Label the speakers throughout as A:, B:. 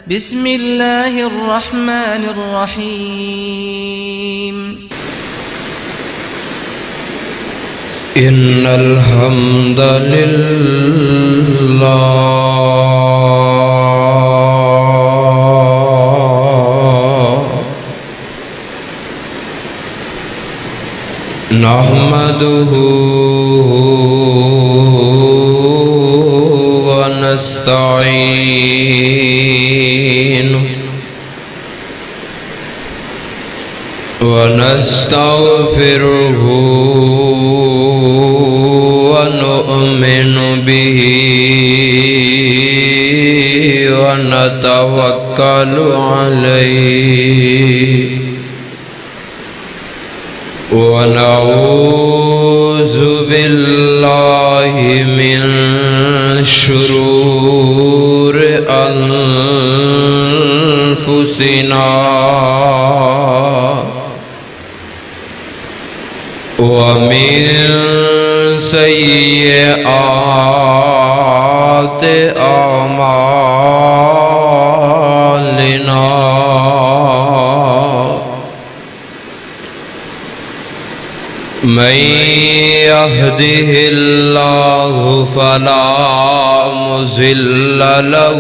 A: بسم الله الرحمن الرحيم
B: إن الحمد لله نحمده ونستعينه ونستغفره ونؤمن به ونتوكل عليه ونعوذ بالله من شرور أنفسنا ومن سيئات أعمالنا من يهده الله فلا مضل له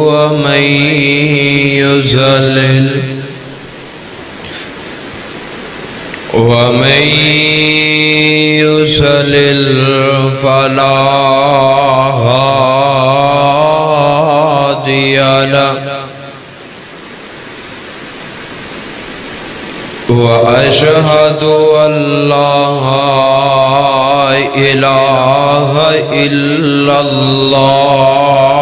B: ومن يضلل فلا هادي له وأشهد أن لا إله إلا الله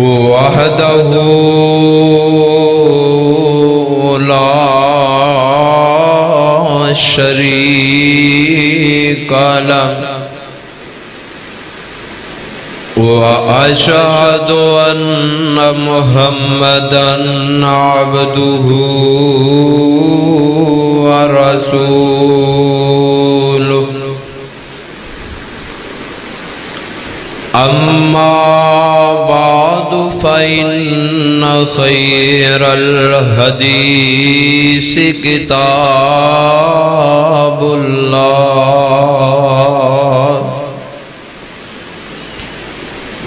B: وحده لا شريك له وأشهد أن محمدًا عبده ورسوله أما بعد فإن خير الحديث كتاب الله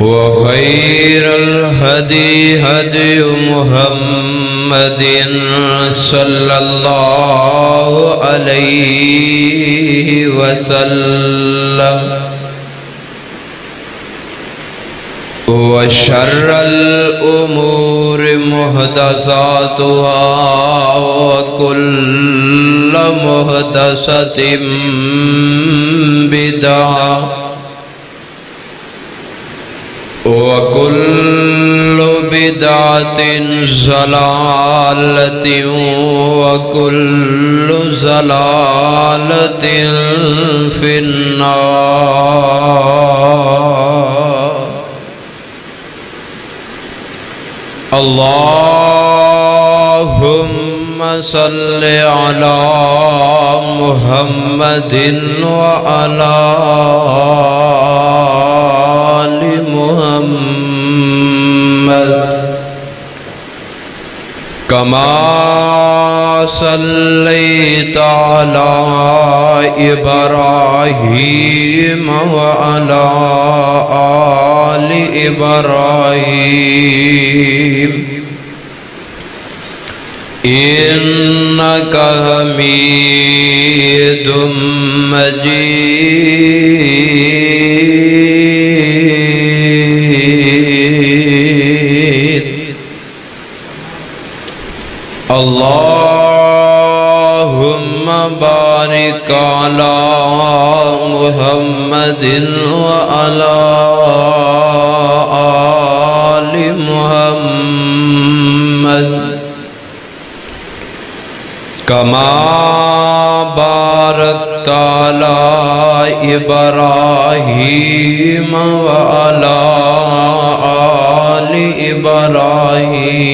B: وخير الهدي هدي محمد صلى الله عليه وسلم وشر الأمور محدثاتها وكل محدثة بدعة وكل بدعة ضلالة وكل ضلالة في النار. اللهم صل على محمد وعلى آل محمد كما صليت على إبراهيم وعلى آل إبراهيم إنك حميد مجيد. اللهم بارك على محمد وعلى آل محمد كما باركت على إبراهيم وعلى آل إبراهيم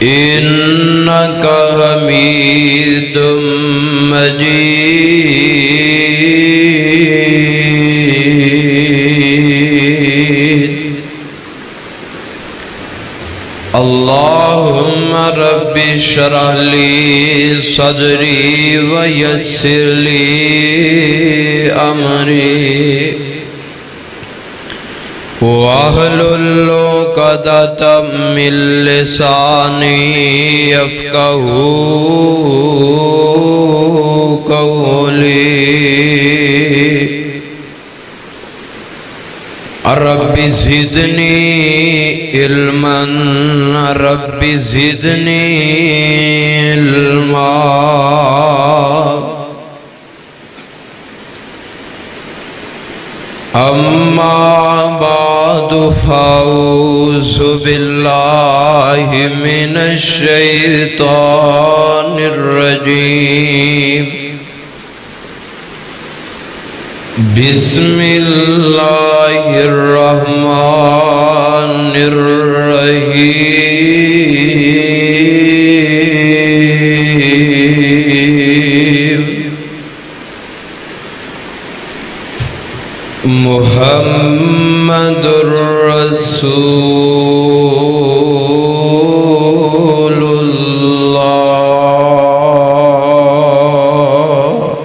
B: إنك حميد حميد مجيد اللهم رب اشرح لي صدري ويسر لي أمري واحلل عقدة من لساني يفقهوا قولي رب زدني علما رب زدني علما أما بعد فأعوذ بالله من الشيطان الرجيم بسم الله الرحمن الرحيم محمد رسول الله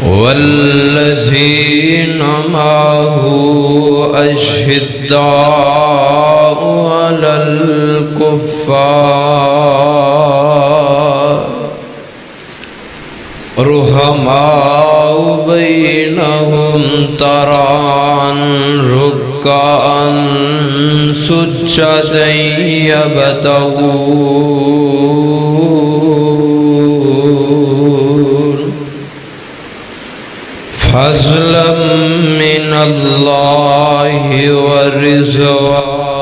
B: والذين معه أشداء على الكفار رحماء بينهم تراهم ركعا سجدا يبتغون فضلا من الله ورضوانا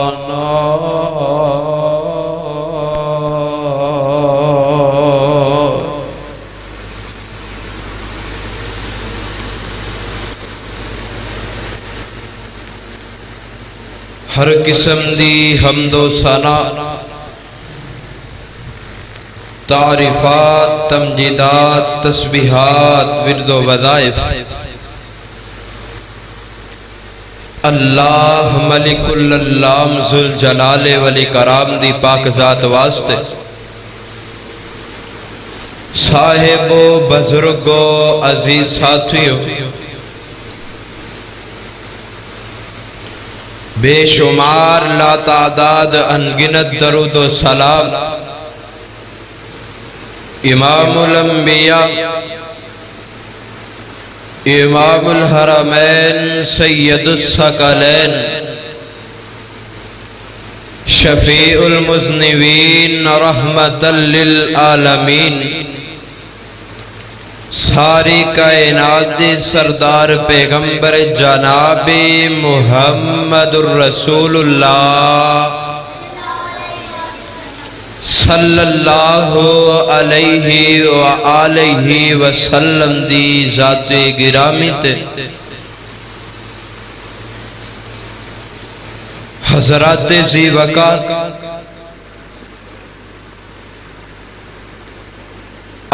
B: ہر قسم دی حمد و ثنا تعریفات تمجیدات تسبیحات ورد و وظائف اللہ ملک اللام ذوالجلال والاکرام دی پاک ذات واسطے صاحب و بزرگ و عزیز ساتھیو بے شمار لا تعداد انگنت درود و سلام امام الانبیاء امام الحرمین سید الثقلین شفیع المذنبین رحمتا للعالمین ساری کائنات سردار پیغمبر جناب محمد الرسول اللہ صلی اللہ علیہ وآلہ وسلم دی ذات گرامی تے حضرات ذی وقار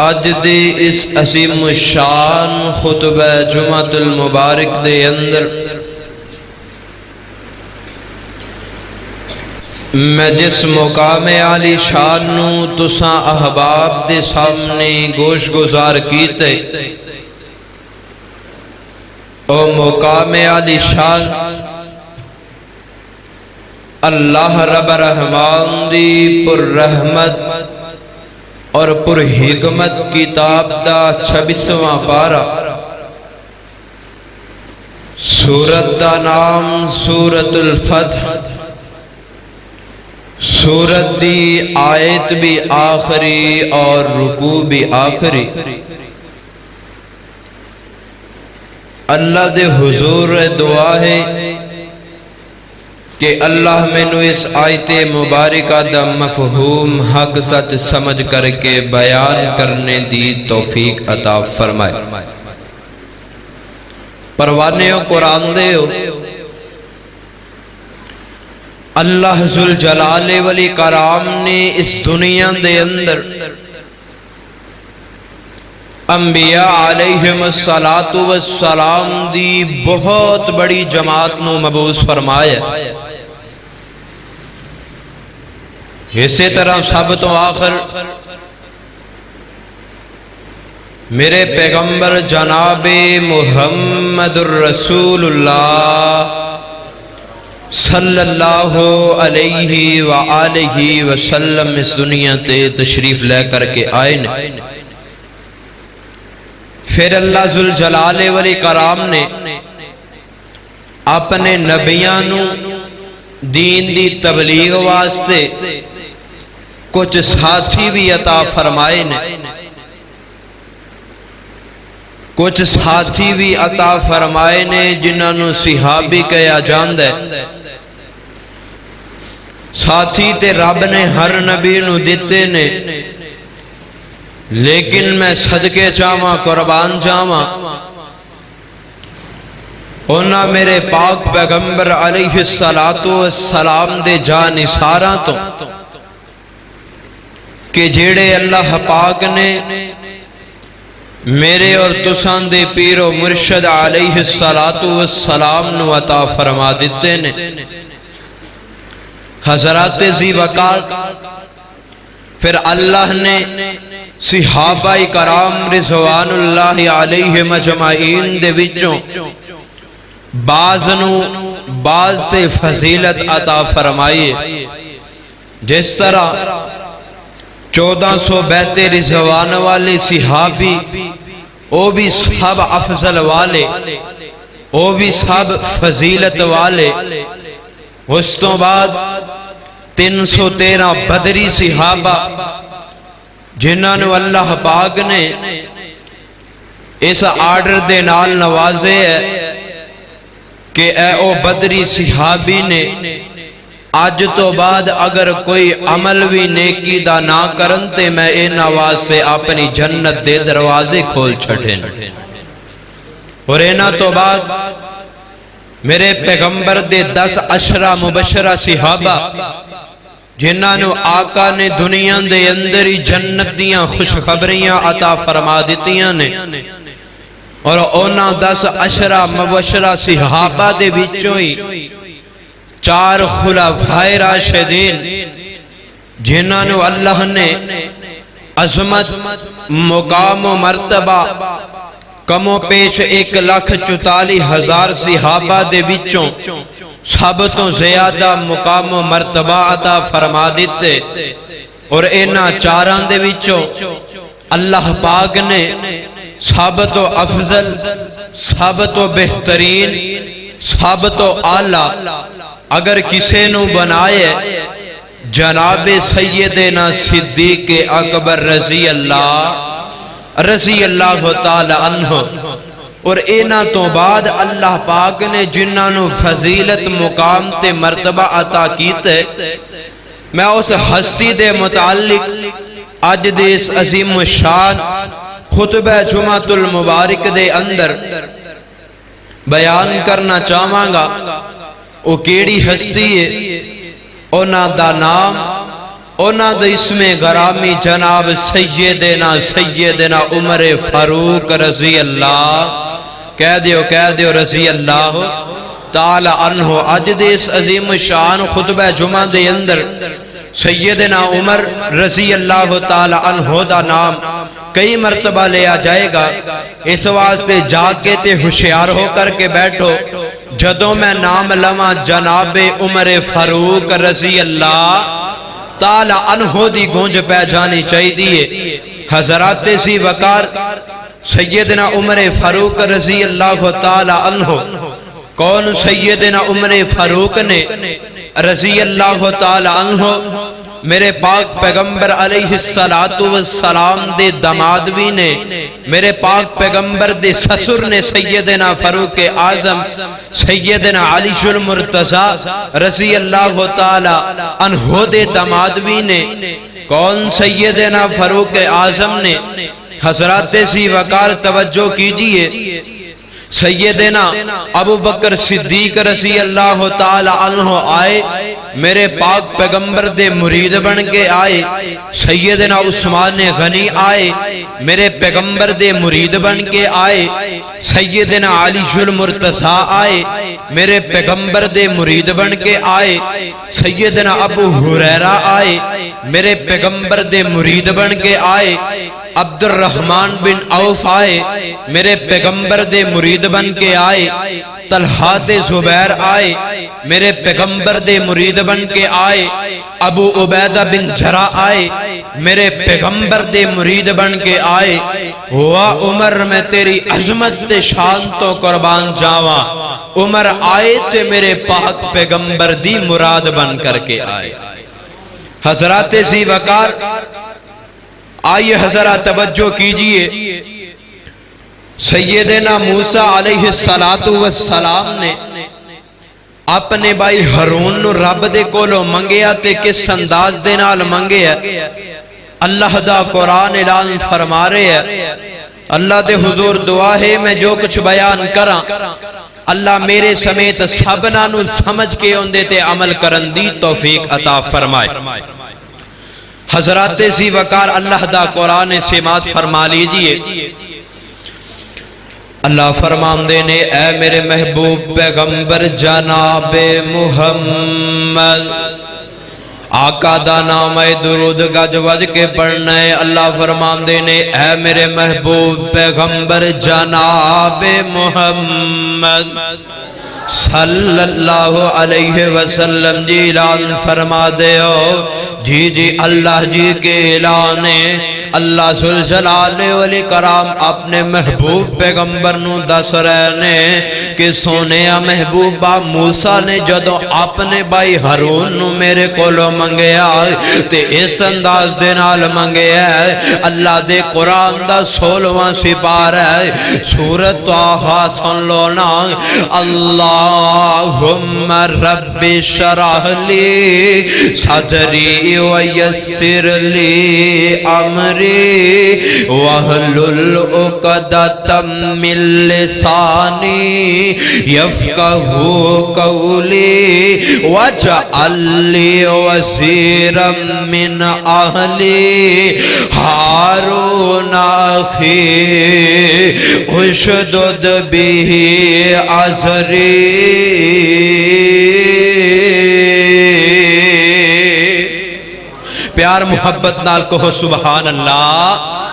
B: آج دی اس عظیم الشان خطبہ جمعۃ المبارک دے اندر میں جس مقام عالی شان نو تساں احباب دے سامنے گوش گزار کیتے او مقام عالی شان اللہ رب رحمان دی پر رحمت اور پر حکمت کتاب دا 26واں پارہ سورت دا نام سورت الفتح سورت دی آیت بھی آخری اور رکوع بھی آخری اللہ دے حضور دعا ہے کہ اللہ میں نو اس آیت مبارکہ دا مفہوم حق سچ سمجھ کر کے بیان کرنے دی توفیق عطا فرمائے پروانے ہو قرآن دے ہو اللہ ذوالجلال والاکرام نے اس دنیا دے اندر انبیاء علیہم السلام دی بہت بڑی جماعت نو مبعوث فرمایا۔ اسی طرح سب تو آخر میرے پیغمبر جناب محمد الرسول اللہ صلی اللہ علیہ وآلہ وسلم اس دنیا تے تشریف لے کر کے آئے نے۔ پھر اللہ ذوالجلال والاکرام نے اپنے نبیاں نو دین دی تبلیغ واسطے کچھ ساتھی بھی عطا فرمائے نے، کچھ ساتھی بھی عطا فرمائے نے جنہاں نو صحابی کہا جاندا ہے۔ ساتھی تے رب نے ہر نبی نو دیتے نے، لیکن میں صدقے چاہواں قربان جاواں انہاں میرے پاک پیغمبر علیہ السلام دے جانثاراں تو کہ جیڑے اللہ پاک نے میرے اور تساں دے پیر و مرشد علیہ السلام نو عطا فرما دیتے نے۔ حضرات ذی وقار پھر اللہ نے صحابہ کرام رضوان اللہ علیہ مجمعین دے وچوں بعض تے فضیلت عطا فرمائے، جس طرح 1400 بیت رضوان والے صحابی وہ بھی سب افضل والے، وہ بھی سب فضیلت والے۔ اس تو بعد 313 بدری صحابہ جنہاں نو اللہ پاک نے اس آرڈر دے نال نوازے ہے کہ اے او بدری صحابی نے آج تو بعد اگر کوئی عمل بھی نیکی دا نہ کرن تے میں اے نواز سے اپنی جنت دے دروازے کھول چھٹیں۔ اور اینا تو بعد میرے پیغمبر دے 10 عشرہ مبشرہ صحابہ جنہاں نو آقا نے دنیا دے اندر ہی جنت دیاں خوشخبریاں عطا فرما دیتیاں نے، اور اونا 10 عشرہ مبشرہ صحابہ دے وچوں ہی 4 خلفائے راشدین جنہاں نو اللہ نے عظمت مقام و مرتبہ کم و پیش 1,44,000 صحابہ دے وچوں سب تو زیادہ مقام و مرتبہ عطا فرما دیتے، اور اینا 4 دے وچوں اللہ پاک نے سب تو افضل، سب تو بہترین، سب تو اعلیٰ اگر کسے نو بنائے جناب سیدنا صدیق اکبر رضی اللہ تعالی عنہ۔ اور اینا تو بعد اللہ پاک نے جنہاں نو فضیلت مقام تے مرتبہ عطا کیتے، میں اس ہستی دے متعلق آج دے اس عظیم شان خطبہ جمعۃ المبارک دے اندر بیان کرنا چاہواں گا۔ او کیڑی ہستی ہے، اونا دا نام، اونا دا اسم گرامی جناب سیدنا عمر فاروق رضی اللہ، کہہ دیو رضی اللہ تعالی عنہ۔ آج دے اس عظیم شان خطبہ جمعہ دے اندر سیدنا عمر رضی اللہ تعالی عنہ دا نام کئی مرتبہ لیا جائے گا، اس واسطے جا کے تے ہوشیار ہو کر کے بیٹھو، جدوں میں نام لواں جناب عمر فاروق رضی اللہ تعالی عنہ دی گونج پہ جانی چاہیے۔ حضرات ذی وقار سیدنا عمر فاروق رضی اللہ تعالی عنہ، کون سیدنا عمر فاروق نے رضی اللہ تعالی عنہ میرے پاک پیغمبر علیہ السلام دے داماد بھی نے، میرے پاک پیغمبر دے سسر نے سیدنا فاروق اعظم سیدنا علی المرتضی رضی اللہ تعالی عنہ دے داماد بھی نے۔ کون سیدنا فاروق اعظم نے؟ حضرات ذی وقار توجہ کیجئے، سیدنا ابو بکر صدیق رضی اللہ تعالی عنہ آئے میرے پاک پیغمبر دے مرید بن کے آئے سیدنا عثمان غنی آئے میرے پیغمبر دے مرید بن کے آئے سیدنا علی المرتضیٰ آئے میرے پیغمبر دے مرید بن کے آئے سیدنا ابو ہریرہ آئے میرے پیغمبر دے مرید بن کے آئے عبد الرحمن بن عوف آئے میرے پیغمبر دے مرید بن کے آئے طلحہ زبیر آئے میرے پیغمبر دے مرید بن کے آئے ابو عبیدہ بن جراح آئے میرے پیغمبر دے مرید بن کے آئے ہوا عمر میں تیری عظمت تے شان تو قربان جاواں عمر آئے تے میرے پاک پیغمبر دی مراد بن کر کے آئے حضرات ذی وقار آئیے حضرات توجہ کیجئے سیدنا موسیٰ علیہ السلام نے اپنے بھائی ہارون نو رب دے کولو منگیا تے کس انداز دے نال منگیا اللہ دا قرآن اعلان فرما رہے ہیں اللہ دے حضور دعا ہے میں جو کچھ بیان کراں اللہ میرے سمیت سبنا نو سمجھ کے اندے تے عمل کرن دی توفیق عطا فرمائے حضرات ذی وقار اللہ دا قرآن سماعت فرما لیجئے اللہ فرمان دینے اے میرے محبوب پیغمبر جناب محمد آقا دا نام درود گج وج کے پڑھنے اللہ فرمان دینے اے میرے محبوب پیغمبر جناب محمد صلی اللہ علیہ وسلم جی اعلان فرما دے ہو جی اللہ جی کے اعلان اللہ ذوالجلال والاکرام اپنے محبوب پیغمبر نو دس رہنے کہ سونیا محبوبہ موسیٰ نے جدو اپنے بھائی ہارون نو میرے کولو منگیا تے اس انداز دے نال منگیا اللہ دے قرآن دا 16واں سپارہ سورۃ طٰہٰ سن لو نا اللہم رب اشرح لی صدری ویسر لی امری وَاحْلُلْ عُقْدَةً مِّن لِّسَانِي يَفْقَهُوا قَوْلِي وَاجْعَل لِّي وَزِيرًا مِّنْ أَهْلِي هَارُونَ أَخِي اشْدُدْ بِهِ أَزْرِي پیار محبت نال کہو سبحان اللہ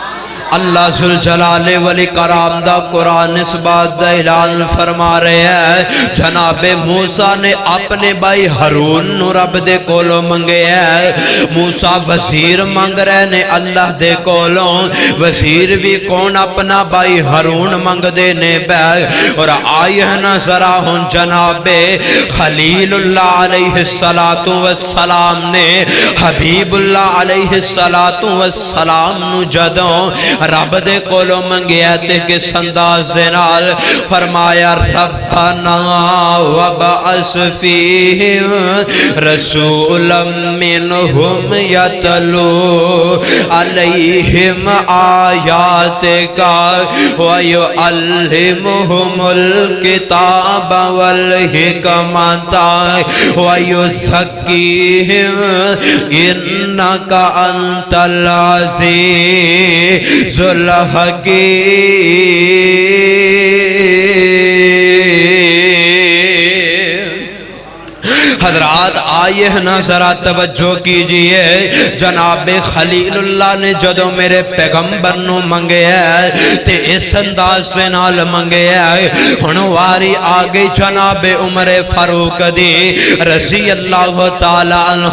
B: اللہ ذوالجلال والاکرام دا قرآن اس بات دا اعلان فرما رہے ہیں جناب موسیٰ نے اپنے بھائی ہارون نو رب دے کولو منگے ہیں موسیٰ وزیر منگ رہے نے اللہ دے کولو وزیر بھی کون اپنا بھائی ہارون منگ دے نے بے اور آئی ہے نا ذرا ہون جناب خلیل اللہ علیہ السلام نے حبیب اللہ علیہ السلام نو جدوں رب دے کولو منگیا تے کس انداز نال فرمایا ربنا وبعث فیہم رسولا منہم یتلو علیہم آیاتک ویعلمہم الکتاب والحکمت ویزکیہم انک انت العزیز حضرات آئیے نا ذرا توجہ کیجئے جناب خلیل اللہ نے جدو میرے پیغمبر نو منگے ہے تے اس انداز سے نال منگے ہے ہنواری آگے جناب عمر فاروق دی رضی اللہ تعالیٰ عنہ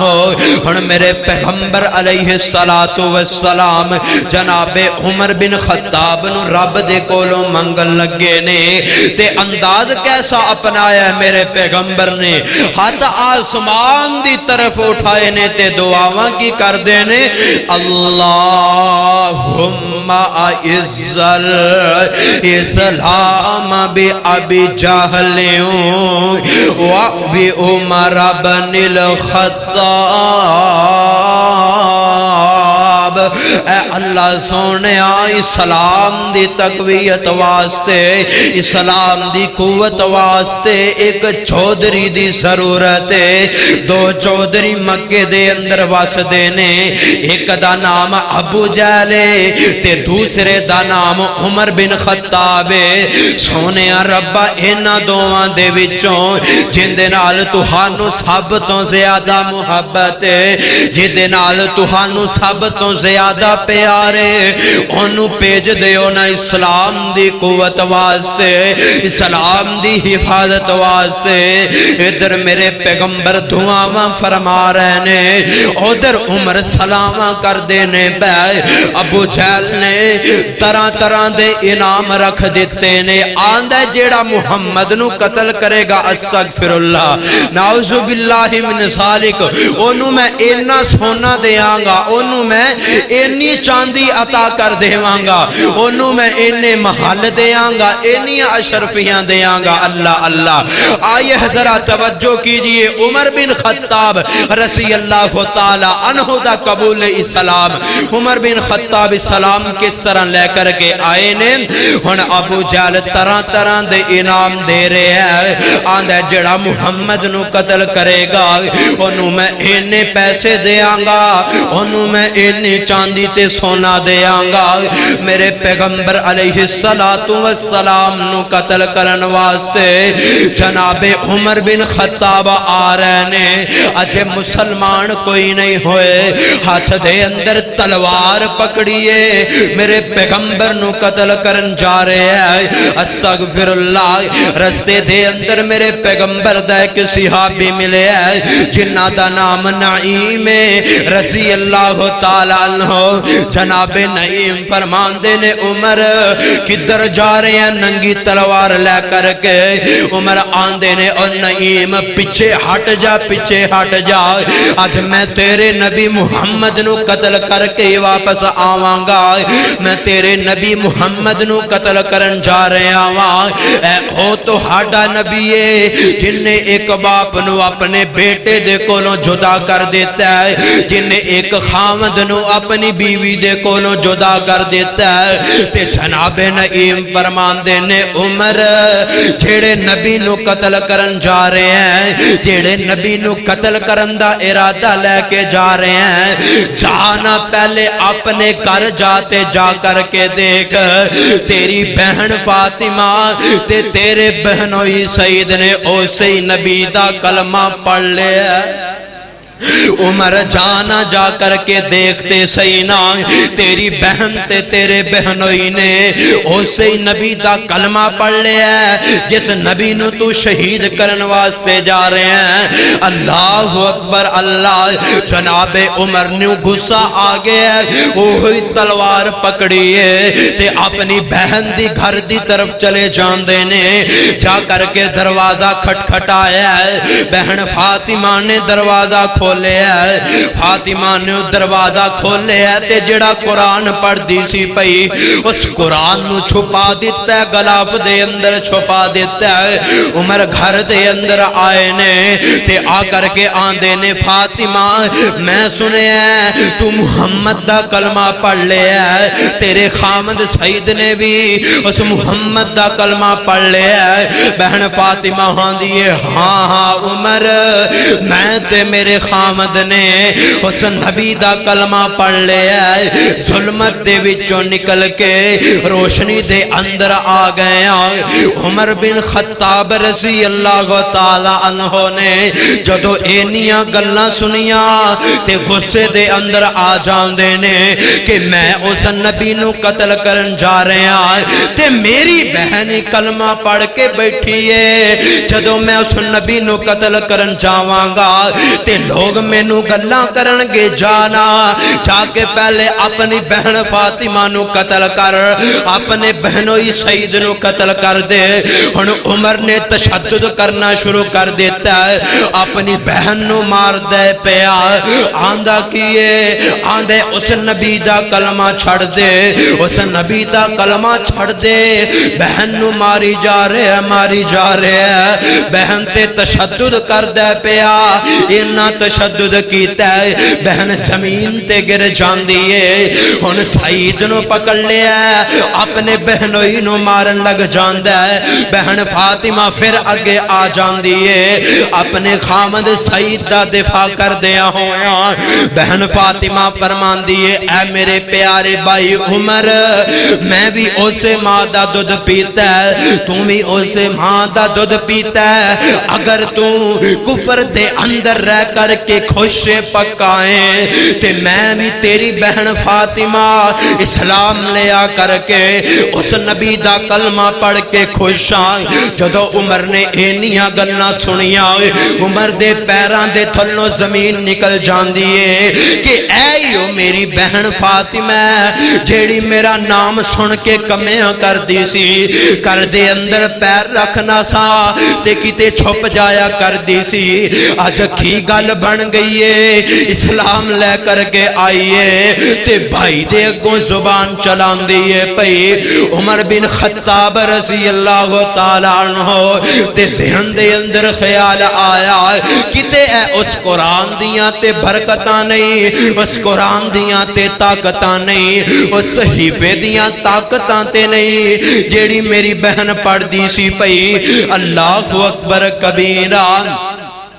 B: ہن میرے پیغمبر علیہ السلام جناب عمر بن خطاب نو رب دے کولو منگل لگے نے تے انداز کیسا اپنایا ہے میرے پیغمبر نے ہاتھ آسمان دی طرف اٹھائے نے تے دعاواں کی کر دینے اللہم اعز الاسلام بی ابی جہلیوں و بی عمر بن الخطاب اے اللہ سونے اسلام دی تقویت واسطے اسلام دی قوت واسطے ایک چودھری دی ضرورت ہے دو چودھری مکے دے اندر واسدے نے ایک دا نام ابو جہل تے دوسرے دا نام عمر بن خطاب سونے ربا انہاں دوواں دے وچوں جن دے نال تہانوں سب تو زیادہ محبت جن دے نال تہانوں سب تو زیادہ پیارے انہوں پیج دیو نا اسلام دی قوت واسطے اسلام دی حفاظت واسطے ادھر میرے پیغمبر دعاواں فرما رہے نے ادھر عمر سلاماں کر دینے بے ابو جہل نے طرح طرح دے انعام رکھ دیتے نے آندہ جیڑا محمد نو قتل کرے گا استغفر اللہ نعوذ باللہ من ذالک انہوں میں اینا سونا دیاں گا انہوں میں اینی چاندی عطا کر دیواں گا انہوں میں اینے محل دیاں گا اینی اشرفیاں دیاں گا اللہ اللہ آئیے حضرات توجہ کیجئے عمر بن خطاب رضی اللہ تعالی عنہ دا قبول اسلام عمر بن خطاب اسلام کس طرح لے کر کے آئے نے ہن ابو جہل طرح طرح دے انعام دے رہے ہیں آندھے جڑا محمد نو قتل کرے گا انہوں میں اینے پیسے دیاں گا انہوں میں اینے چاندی تے سونا دیاں گا میرے پیغمبر علیہ السلام نو قتل کرن واسطے جناب عمر بن خطاب آ رہے نے اجے مسلمان کوئی نہیں ہوئے ہاتھ دے اندر تلوار پکڑیے میرے پیغمبر نو قتل کرن جا رہے ہیں استغفر اللہ رستے دے اندر میرے پیغمبر دا ایک صحابی ملے ہے جنہ دا نام نعیم رضی اللہ تعالیٰ عنہ جناب نعیم فرمان دینے عمر کدھر جا رہے ہیں ننگی تلوار لے کر کے عمر آن دینے اور نعیم پیچھے ہٹ جا آج میں تیرے نبی محمد نو قتل کر کے واپس آواں گا میں تیرے نبی محمد نو قتل کرن جا رہے آواں اے او تو ہاڈا نبی ہے جن نے ایک باپ نو اپنے بیٹے دے کولوں جدا کر دیتا ہے جن نے ایک خامد نو اپنی بیوی دے کولوں جدا کر دیتا ہے تے جناب نعیم فرمان دینے عمر جیڑے نبی نو قتل کرن جا رہے ہیں جیڑے نبی نو قتل کرن دا ارادہ لے کے جا رہے ہیں جانا پہلے اپنے گھر جاتے جا کر کے دیکھ تیری بہن فاطمہ تے تیرے بہنوئی سعید نے اسے نبی دا کلمہ پڑھ لیا عمر جانا جا کر کے دیکھتے سینا تیری بہن تے تیرے بہنوئی نے اسے نبی دا کلمہ پڑھ لیا ہے جس نبی نو تو شہید کرن واسطے جا رہے ہیں اللہ اکبر اللہ جناب عمر نے غصہ آگے ہے وہی تلوار پکڑیے تے اپنی بہن دی گھر دی طرف چلے جان دینے جا کر کے دروازہ کھٹکھٹایا ہے بہن فاطمہ نے دروازہ کھولے ہے فاطمہ نے دروازہ کھولے ہے تے جڑا قرآن پڑھ دی سی پئی اس قرآن نو چھپا دیتا ہے غلاف دے اندر چھپا دیتا ہے عمر گھر دے اندر آئے نے تے آ کر کے آندے نے فاطمہ میں سنے ہیں تو محمد دا کلمہ پڑھ لے ہے تیرے خامد سعید نے بھی اس محمد دا کلمہ پڑھ لے ہے بہن فاطمہ ہاں دیئے ہاں عمر میں تے میرے خامد نے اس نبی دا کلمہ پڑھ لیا ہے ظلمت دے وچوں نکل کے روشنی دے اندر آ گئے عمر بن خطاب رضی اللہ تعالی عنہ نے جدو اینیاں گلاں سنیاں تے غصے دے اندر آ جان دینے کہ میں اس نبی نو قتل کرن جا رہے ہیں تے میری بہنی کلمہ پڑھ کے بیٹھی ہے جدو میں اس نبی نو قتل کرن جاواں گا تے لوگ مینوں گلاں کرن گے جانا جا کے پہلے اپنی بہن فاطمہ نو قتل کر اپنے بہنوئی سعید نو قتل کر دے ہن عمر نے تشدد کرنا شروع کر دیتا ہے اپنی بہن نو مار دے پیا آندہ کیے آندے اس نبی دا کلمہ چھڑ دے اس نبی دا کلمہ چھڑ دے بہن نو ماری جا رہے ہے بہن تے تشدد کر دے پیا انہا تشدد کیتا ہے بہن زمین تے گر جاندی ہے ہن سعید نو پکڑ لیا اپنے بہنوئی نو مارن لگ جاندا ہے بہن فاطمہ پھر اگے آ جاندی ہے اپنے خامد سعید دا دفاع کر دیا ہویا بہن فاطمہ فرماندی ہے اے میرے پیارے بھائی عمر میں بھی اسے ماں دا دودھ پیتا ہے تم بھی اسے ماں دا دودھ پیتا ہے اگر تم کفر دے اندر رہ کر کے خوش پکائیں تے میں بھی تیری بہن فاطمہ اسلام لیا کر کے اس نبی دا کلمہ پڑھ کے خوش آئیں جدو عمر نے اینیاں گلنا سنیا عمر دے پیران دے تھلوں زمین نکل جان دیئے کہ ایو میری بہن فاطمہ جیڑی میرا نام سن کے کمیاں کر دی سی کر دے اندر پیر رکھنا سا تے کتے چھپ جایا کر دی سی آج کی گل بن گئی ہے اسلام لے کر کے آئیے تے بھائی دے گو زبان چلان دیئے پئی عمر بن خطاب رضی اللہ تعالیٰ عنہ تے ذہن دے اندر خیال آیا کتے اے اس قرآن دیاں تے برکتاں نہیں اس قرآن دیاں تے طاقتاں نہیں اس صحیفے دیاں طاقتاں تے نہیں جیڑی میری بہن پڑھ دی سی پئی اللہ اکبر کبیرہ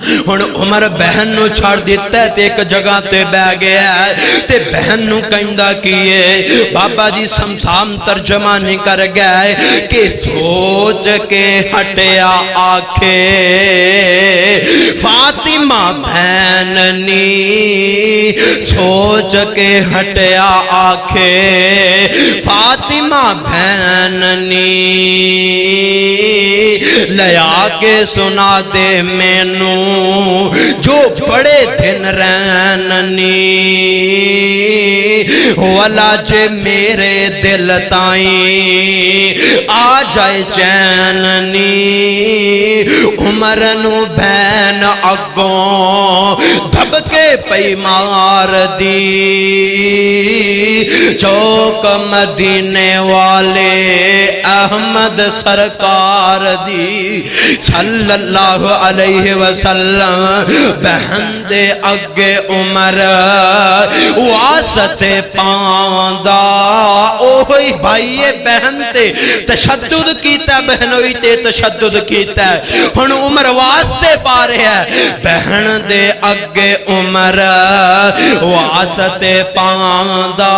B: ہن عمر بہن نو چھاڑ دیتا ہے تے ایک جگہ تے بہ گیا ہے تے بہن نو کہندہ کیے بابا جی سمسام ترجمہ نہیں کر گئے کہ سوچ کے ہٹیا آکھے فاطمہ بہننی سوچ کے ہٹیا آکھے فاطمہ بہننی لیا کے سنا دے مینوں جو بڑے دن رہننی والا جے میرے دل تائیں آ جائے چیننی عمرنو بین اگوں دھب کے پئی مار دی چوک مدینے والے احمد سرکار دی صلی اللہ علیہ وسلم بہن دے اگے عمر واسط پاندہ اوہی بھائی بہن تے تشدد کیتا بہنوی تے تشدد کیتا ہن عمر واسطے پا رہے ہیں بہن دے اگے عمر واسط پاندہ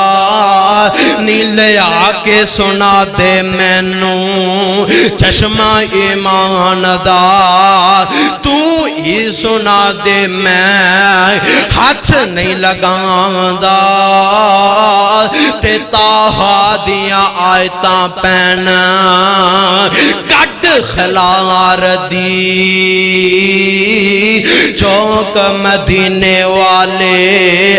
B: نیل آکے سنا دے مینوں چشمہ ایمان دا تو ہی سنا دے میں ہاتھ نہیں لگاندہ تے تاہا دیا آیتاں پہنا کٹ خلار دی چوک مدینے والے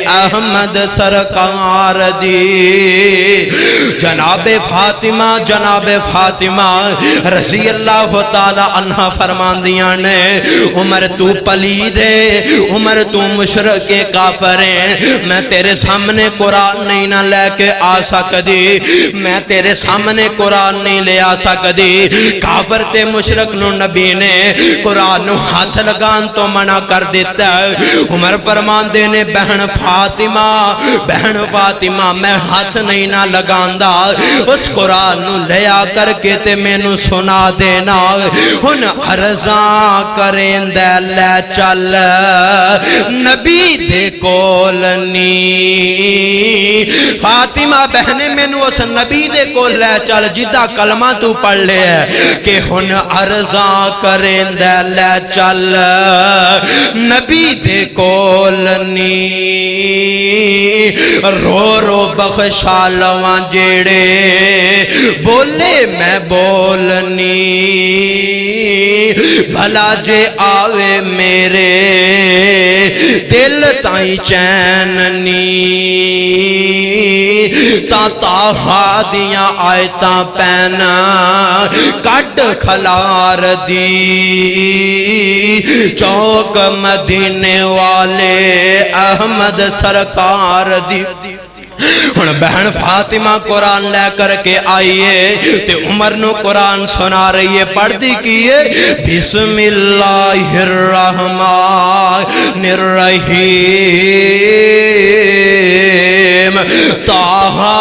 B: احمد سرکار دی جناب فاطمہ رضی اللہ تعالی عنہ فرمان دیاں نے عمر تو پلید ہے عمر تو مشرک کافر ہے میں تیرے سامنے قرآن نہیں نہ لے کے آ سکتی میں تیرے سامنے قرآن نہیں لے آ سکتی کافر تے مشرک نو نبی نے قرآن نو ہاتھ لگان تو منع کر دیتا ہے عمر فرمان دینے بہن فاطمہ میں ہاتھ نہیں نہ لگان دا اس قرآن نو لیا کر کے تے میں نو سنا دینا ہن عرضاں کریں دے لے چل نبی دے کولنی فاطمہ بہنے میں نو اس نبی دے کول لے چل جدہ کلمہ تو پڑھ لے کہ ہن عرضاں کریں دے لے چل نبی دے کولنی رو رو بخشا لواں جیڑے بولے میں بولنی بھلا جے آوے میرے دل تائیں چیننی تا تاہا دیاں آیتاں پہنا کٹ کھلار دی چوک مدینے والے احمد سرکار دی ہن بہن فاطمہ قرآن لے کر کے آئیے تے عمر نو قرآن سنا رہی ہے، پڑھ دی کیے بسم اللہ الرحمن الرحیم طٰہٰ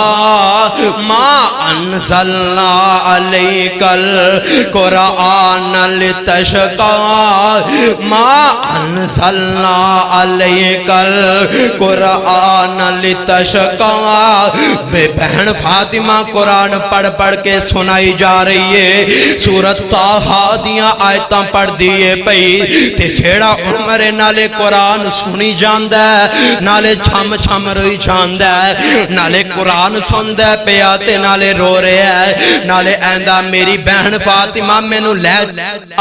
B: ما انزلنا علیک القرآن لتشقى ما انزلنا علیک القرآن لتشقى۔ بے بہن فاطمہ قرآن پڑھ پڑھ کے سنائی جا رہی ہے، سورت طٰہٰ دیاں آیتاں پڑھ دیئے پئی تے جھیڑا عمر نالے قرآن سنی جاندہ ہے، نالے چھم چھم روئی جاندہ ہے، نالے قرآن سندہ پیا تے نالے رو رہے ہیں، نالے ایندہ میری بہن فاطمہ میں نو لے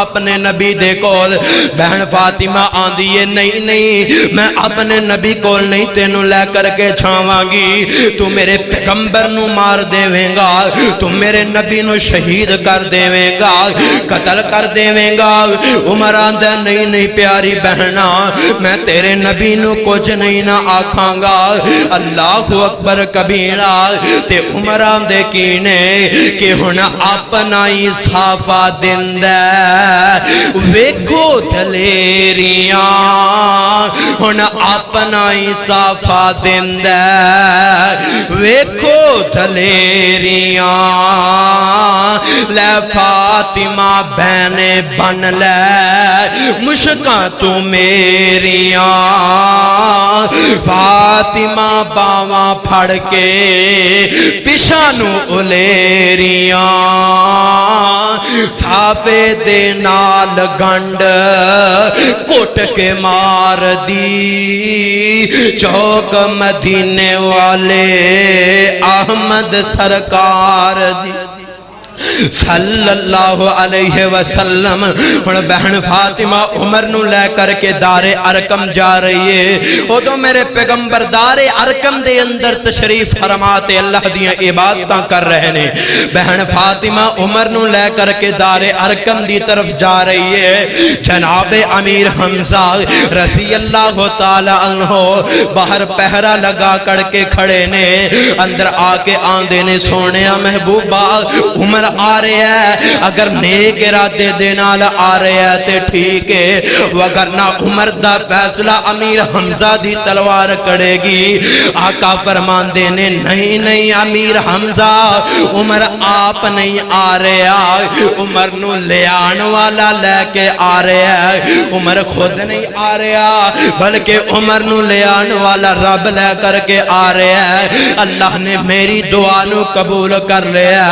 B: اپنے نبی دے کول۔ بہن فاطمہ آن دیئے نہیں نہیں میں اپنے نبی کول نہیں تینو لے کر کے چھاواں گی، تو میرے پیغمبر نو مار دیویں گا، تو میرے نبی نو شہید کر دیویں گا، قتل کر دیویں گا۔ عمر آندہ نہیں نہیں پیاری بہنا میں تیرے نبی نو کچھ نہیں نہ آکھاں گا، اللہ اکبر کبیرہ۔ تے عمر آندے کینے کہ ہن اپنا ہی صافہ دندہ ویکھو دلیریاں، ہن اپنا ہی صافہ دندہ ویکھو دلیریاں، لے فاطمہ بہنے بن لے مشکاں تو میریاں، فاطمہ باواں پھڑ کے پشانو الیریاں، صافے دے نال گنڈ کوٹ کے مار دی، چوک مدینے والے احمد سرکار دی صلی اللہ علیہ وسلم۔ ہن بہن فاطمہ عمر نو لے کر کے دار ارکم جا رہی ہے، او تو میرے پیغمبر دار ارکم دے اندر تشریف فرماتے اللہ دیاں عبادتاں کر رہے نے۔ بہن فاطمہ عمر نو لے کر کے دار ارکم دی طرف جا رہی ہے، جناب امیر حمزہ رضی اللہ تعالی عنہ باہر پہرا لگا کر کے کھڑے نے، اندر آ کے آندے نے سونیا محبوبہ عمر آ رہے ہیں، اگر نیک ارادے دے نال آ رہے ہیں تے ٹھیک ہے، وگرنہ عمر دا فیصلہ امیر حمزہ دی تلوار کڑے گی۔ آقا فرمان دینے نہیں نہیں امیر حمزہ عمر آپ نہیں آ رہے ہیں، عمر نو لے آن والا لے کے آ رہے ہیں، عمر خود نہیں آ رہے ہیں بلکہ عمر نو لے آن والا رب لے کر کے آ رہے ہیں۔ اللہ نے میری دعا نو قبول کر لیا،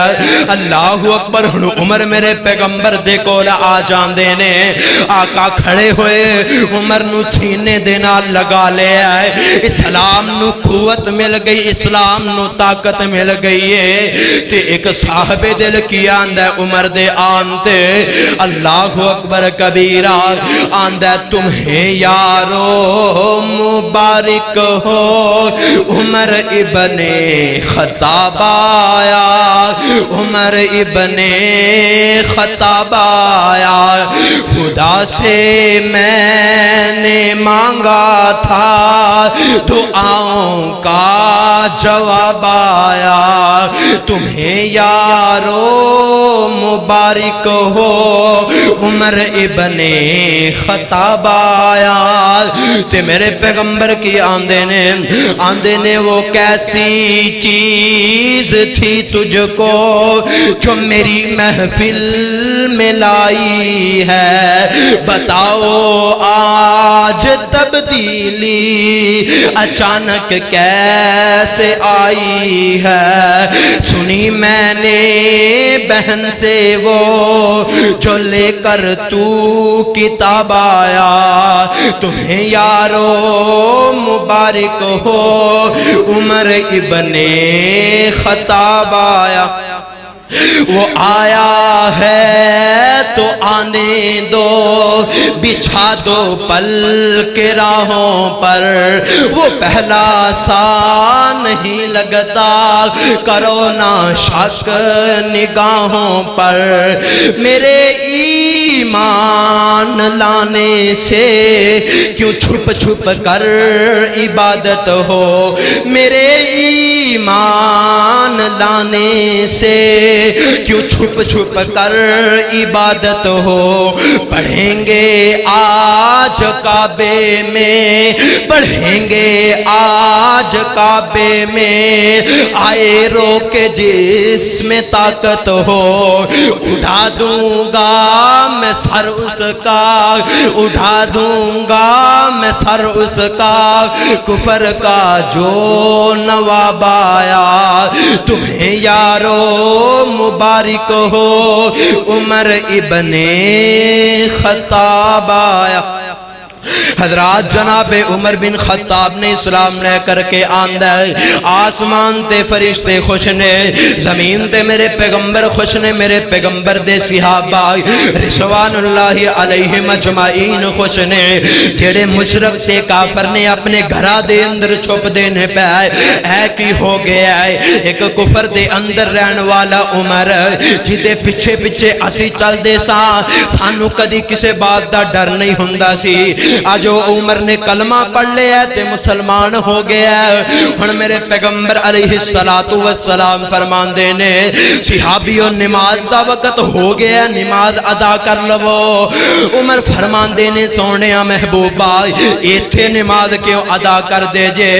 B: اللہ اکبر۔ عمر میرے پیغمبر دے کول آ جاندے نے، آقا کھڑے ہوئے عمر نو سینے دے نال لگا لے آئے، اسلام نو قوت مل گئی، اسلام نو طاقت مل گئی ہے۔ تے ایک صاحب دل کی آندہ عمر دے آنتے اللہ اکبر کبیرہ آندہ تمہیں یارو مبارک ہو عمر ابن خطاب آیا، عمر ابن خطاب آیا، خدا سے میں نے مانگا تھا دعاؤں کا جواب آیا، تمہیں یارو مبارک ہو عمر ابن خطاب آیا۔ تے میرے پیغمبر کی آندے نے وہ کیسی چیز تھی تجھ کو جو میری محفل میں لائی ہے، بتاؤ آج تبدیلی اچانک کیسے آئی ہے۔ سنی میں نے بہن سے وہ جو لے کر تو کتاب آیا، تمہیں یارو مبارک ہو عمر ابن خطاب آیا۔ وہ آیا ہے تو آنے دو، بچھا دو پل کے راہوں پر، وہ پہلا سا نہیں لگتا، کرو نہ شک نگاہوں پر، میرے ایمان ایمان لانے سے کیوں چھپ چھپ کر عبادت ہو، میرے ایمان لانے سے کیوں چھپ چھپ کر عبادت ہو، پڑھیں گے آج کعبے میں، پڑھیں گے آج کعبے میں، آئے رو کے جس میں طاقت ہو، اٹھا دوں گا میں سر اس کا، اٹھا دوں گا میں سر اس کا، کفر کا جو نواب آیا، تمہیں یارو مبارک ہو، عمر ابن خطاب آیا۔ حضرات جناب عمر بن خطاب نے اسلام لے کر کے آندہ ہے، آسمان تے فرشتے خوش نے، زمین تے میرے پیغمبر خوش نے، میرے پیغمبر دے صحابہ رضوان اللہ علیہم اجمعین خوش نے، جڑے مشرک تے کافر نے اپنے گھرا دے اندر چھپ دینے پہ اے کی ہو گیا ہے، ایک کفر دے اندر رہن والا عمر جدے پیچھے پیچھے اسی چل دے سانو کدی کسے بات دا ڈر نہیں ہوندا سی، آج عمر نے کلمہ پڑھ لیا تے مسلمان ہو گیا۔ ہن میرے پیغمبر علیہ السلام فرمان دینے صحابیوں نماز دا وقت ہو گیا، نماز ادا کر لو۔ عمر فرمان دینے سونیا محبوبہ ایتھے نماز کیوں ادا کر دے جے،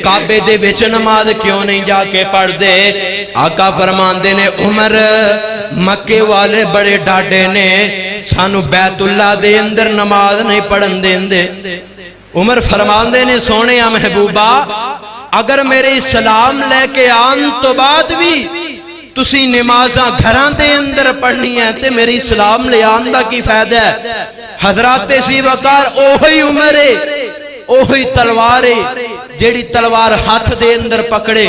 B: کعبے دے وچ نماز کیوں نہیں جا کے پڑھ دے؟ آقا فرمان دینے عمر مکے والے بڑے ڈاڈے نے، سانو بیت اللہ دے اندر نماز نہیں پڑھن دین دے۔ عمر فرمان دینے سونے محبوبہ اگر میرے اسلام لے کے آن تو بعد بھی تسی نمازاں گھران دے اندر پڑھنی ہے تے میرے اسلام لے آن دا کی فائدہ ہے؟ حضرات سی وقار اوہی عمرے، اوہی تلوارے جیڑی تلوار ہاتھ دے اندر پکڑے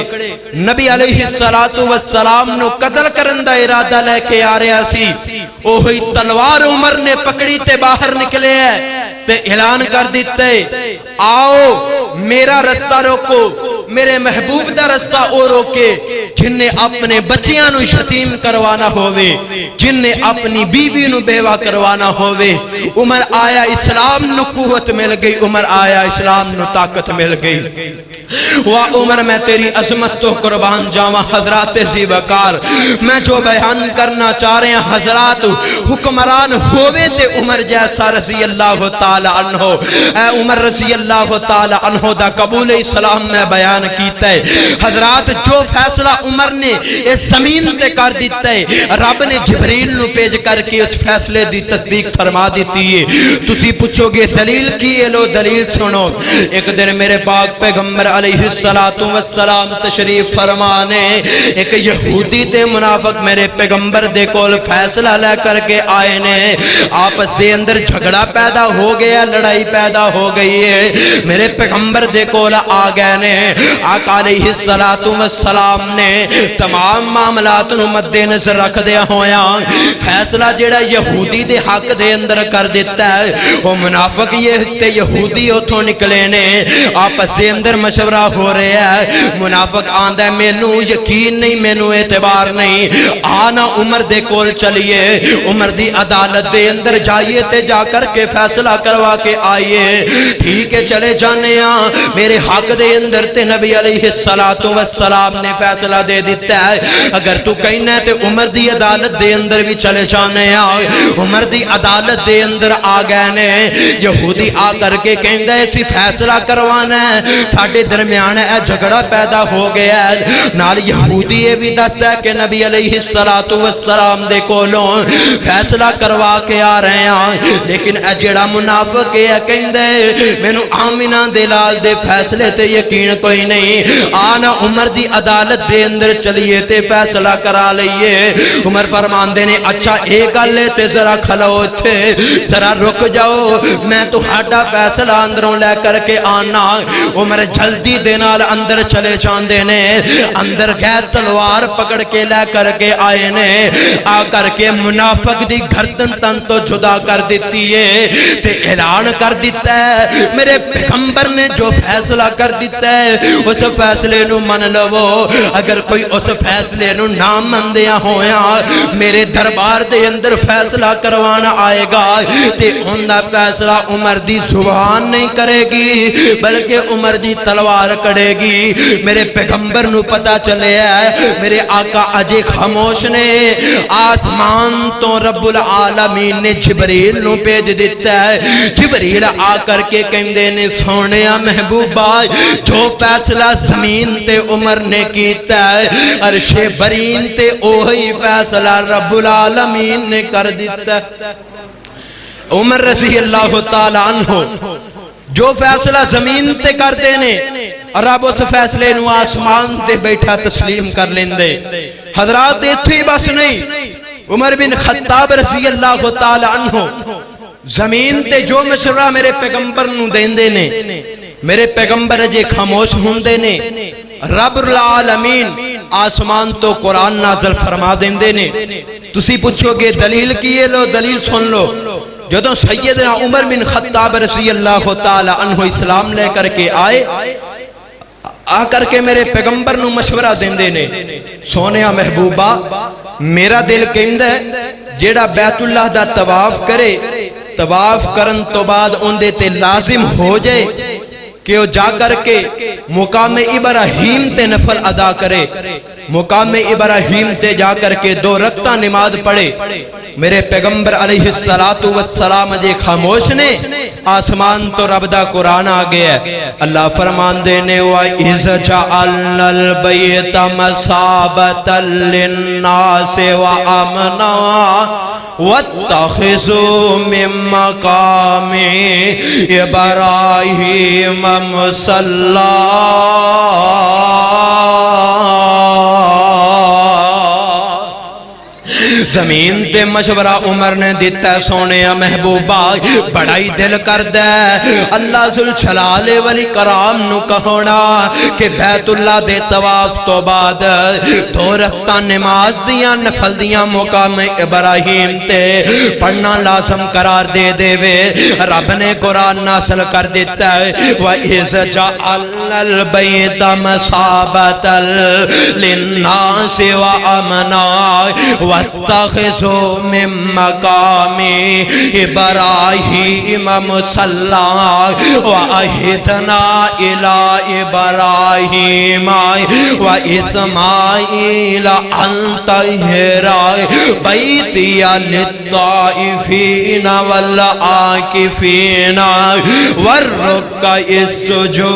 B: نبی علیہ السلام نو قتل کرن دا ارادہ لے کے آ رہا سی، اوہی تلوار عمر نے پکڑی تے باہر نکلے ہے تے اعلان کر دیتے آؤ میرا رستہ روکو، میرے محبوب دا رستہ او روکے، جن نے اپنے بچیاں نو یتیم کروانا ہووے، جن نے اپنی بیوی نو بیوہ کروانا ہووے۔ عمر آیا اسلام نو قوت مل گئی، عمر آیا اسلام نو طاقت مل گئی۔ عمر میں تیری عظمت تو قربان جاواں حضرات ذی وقار، میں جو بیان کرنا چاہ رہے ہیں حضرات حکمران ہووے تے عمر جیسا رضی اللہ تعالی عنہ، اے عمر رضی اللہ تعالی عنہ دا قبول اسلام میں بیان کیتا ہے۔ حضرات جو فیصلہ عمر نے اس زمین تے کر دیتا ہے، رب نے جبریل نو پیج کر کے اس فیصلے دی تصدیق فرما دیتی ہے۔ تسی پوچھو گے دلیل کی ہے، لو دلیل سنو۔ ایک دن میرے پاک پیغمبر علیہ السلام تشریف فرمانے، ایک یہودی تے منافق میرے پیغمبر دے کول فیصلہ لے کر کے آئے نے، آپس دے اندر جھگڑا پیدا ہو گیا، لڑائی پیدا ہو گئی ہے، میرے پیغمبر دے کول آ گئے نے۔ آقا علیہ السلام نے تمام معاملات نو مد نظر رکھ دیا ہویا فیصلہ جڑا یہودی دے حق دے اندر کر دیتا ہے، وہ منافق یہ تے یہودی اتھوں نکلے نے، آپس دے اندر مشورہ ہو رہے ہیں۔ منافق آندہ ہے مینوں یقین نہیں، مینوں اعتبار نہیں، آنا عمر دے کول چلیے، عمر دی عدالت دے اندر جائیے تے جا کر کے فیصلہ کروا کے آئیے۔ ٹھیک ہے چلے جانے ہاں، میرے حق دے اندر تے نبی علیہ السلام نے فیصلہ دے دیتا ہے، اگر تو کہنا ہے تے عمر دی عدالت دے اندر بھی چلے جانے ہاں۔ عمر دی عدالت دے اندر آ گئے نے، یہودی آ کر کے کہندہ ہے اسی فیصلہ کروانا ہے، ساڑھے درمیان ہے جھگڑا پیدا ہو گیا ہے۔ نال یہودی یہ بھی دستا ہے کہ نبی علیہ السلام دے کولوں فیصلہ کروا کے آ رہے ہیں، لیکن جڑا منافق ہے کہندہ ہے مینوں آمینہ دلال دے فیصلے تے یقین کوئی نہیں، آنا عمر دی عدالت دے اندر چلیے تے فیصلہ کرا لئیے۔ عمر فرمان دینے اچھا ایک گلے تے ذرا کھلو تھے، ذرا رک جاؤ، میں تو ہاڈا فیصلہ اندروں لے کر کے آنا۔ عمر جلدی دینال اندر چلے جان دینے، اندر گئے تلوار پکڑ کے لے کر کے آئے نے، آ کر کے منافق دی گھردن تن تو جدا کر دیتی ہے تے اعلان کر دیتا ہے میرے پیغمبر نے جو فیصلہ کر دیتا ہے اس فیصلے نو من لو، اگر اگر کوئی اس فیصلے نو نہ مندیا ہویا میرے دربار دے اندر فیصلہ کروانا آئے گا تے اندہ فیصلہ عمر دی زبان نہیں کرے گی بلکہ عمر دی تلوار کڑے گی۔ میرے پیغمبر نو پتا چلے ہے میرے آقا اجے خاموش نے آسمان تو رب العالمین نے جبریل نو پیج دیتا ہے۔ جبریل آ کر کے کہندے نے سونیا محبوبہ جو فیصلہ زمین تے عمر نے کیتا ہے عرش برین تے اوہی فیصلہ رب العالمین نے کر دیتا ہے۔ عمر رضی اللہ تعالیٰ عنہ جو فیصلہ زمین تے کر دینے رب اس فیصلے نو آسمان تے بیٹھا تسلیم کر لیندے۔ حضرات اتھی بس نہیں، عمر بن خطاب رضی اللہ تعالیٰ عنہ زمین تے جو مشورہ میرے پیغمبر نو دیندے نے میرے پیغمبر جے خاموش ہوندے نے رب العالمین آسمان تو قرآن نازل فرما دیندے نے۔ تسی پوچھو گے دلیل کیے لو دلیل سن لو۔ جدوں سیدنا عمر بن خطاب رضی اللہ تعالی عنہ اسلام لے کر کے آئے آ کر کے میرے پیغمبر نو مشورہ دیندے نے سونیا محبوبہ میرا دل کہندا ہے جیڑا بیت اللہ دا طواف کرے طواف کرن تو بعد اندے تے لازم ہو جائے کہ وہ جا کر کے مقام ابراہیم تے نفل ادا کرے مقام ابراہیم تے جا کر کے 2 رکعتاں نماز پڑھے۔ میرے پیغمبر علیہ السلام جے خاموش نے آسمان تو رب دا قرآن آ گیا ہے۔ اللہ فرمان دینے وَإِذْ جَعَلْنَا الْبَيْتَ مَثَابَةً لِلنَّاسِ وَأَمْنًا وَاتَّخِذُوا مِن مَّقَامِ إِبْرَاهِيمَ مُصَلًّى زمین تے مشورہ عمر نے دیتا ہے سونیا محبوبہ بڑائی دل کر دے اللہ ذوالجلال والاکرام نو کہونا کہ بیت اللہ دے طواف تو بعد 2 رکعتاں نماز دیاں نفل دیاں مقام ابراہیم تے پڑھنا لازم قرار دے دے وے۔ رب نے قرآن نازل کر دیتا ہے وَإِذْ جَعَلْنَا الْبَيْتَ مَثَابَةً لِلنَّاسِ وَأَمْنًا وَاتَّخِذُوا مِن مَّقَامِ إِبْرَاهِيمَ مُصَلًّى وَعَهِدْنَا إِلَىٰ إِبْرَاهِيمَ وَإِسْمَاعِيلَ أَن طَهِّرَ بَيْتِيَ لِلطَّائِفِينَ وَالْعَاكِفِينَ وَالرُّكَّعِ السُّجُودِ۔